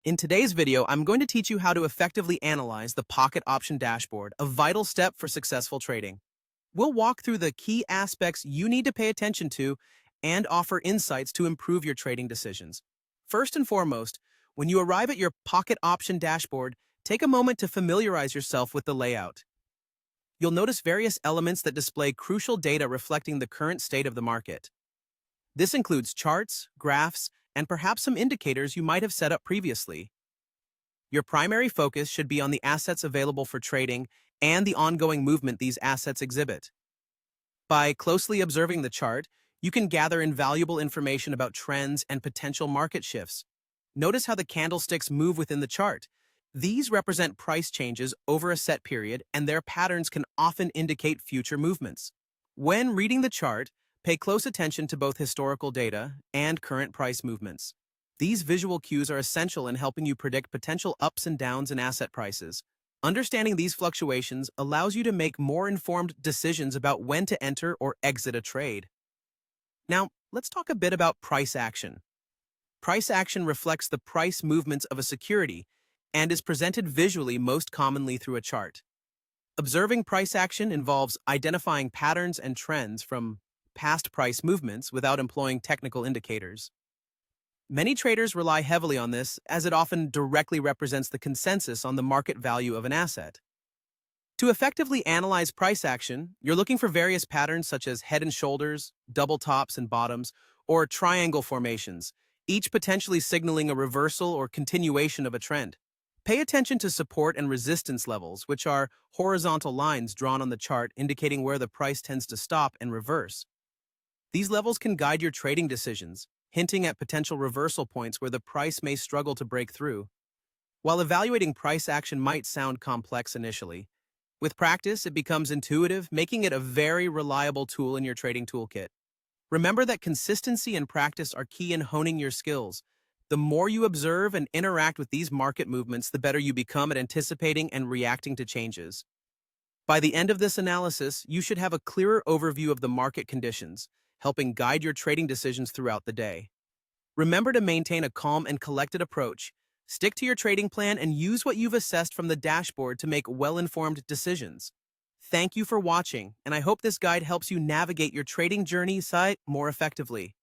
In today's video, I'm going to teach you how to effectively analyze the pocket option dashboard, a vital step for successful trading. We'll walk through the key aspects you need to pay attention to and offer insights to improve your trading decisions. First and foremost, when you arrive at your pocket option dashboard, take a moment to familiarize yourself with the layout. You'll notice various elements that display crucial data reflecting the current state of the market. This includes charts, graphs, and perhaps some indicators you might have set up previously. Your primary focus should be on the assets available for trading and the ongoing movement these assets exhibit. By closely observing the chart, you can gather invaluable information about trends and potential market shifts. Notice how the candlesticks move within the chart. These represent price changes over a set period, and their patterns can often indicate future movements. When reading the chart, pay close attention to both historical data and current price movements. These visual cues are essential in helping you predict potential ups and downs in asset prices. Understanding these fluctuations allows you to make more informed decisions about when to enter or exit a trade. Now, let's talk a bit about price action. Price action reflects the price movements of a security and is presented visually most commonly through a chart. Observing price action involves identifying patterns and trends from past price movements without employing technical indicators. Many traders rely heavily on this as it often directly represents the consensus on the market value of an asset. To effectively analyze price action, you're looking for various patterns such as head and shoulders, double tops and bottoms, or triangle formations, each potentially signaling a reversal or continuation of a trend. Pay attention to support and resistance levels, which are horizontal lines drawn on the chart indicating where the price tends to stop and reverse. These levels can guide your trading decisions, hinting at potential reversal points where the price may struggle to break through. While evaluating price action might sound complex initially, with practice it becomes intuitive, making it a very reliable tool in your trading toolkit. Remember that consistency and practice are key in honing your skills. The more you observe and interact with these market movements, the better you become at anticipating and reacting to changes. By the end of this analysis, you should have a clearer overview of the market conditions, helping guide your trading decisions throughout the day. Remember to maintain a calm and collected approach. Stick to your trading plan and use what you've assessed from the dashboard to make well-informed decisions. Thank you for watching, and I hope this guide helps you navigate your trading journey more effectively.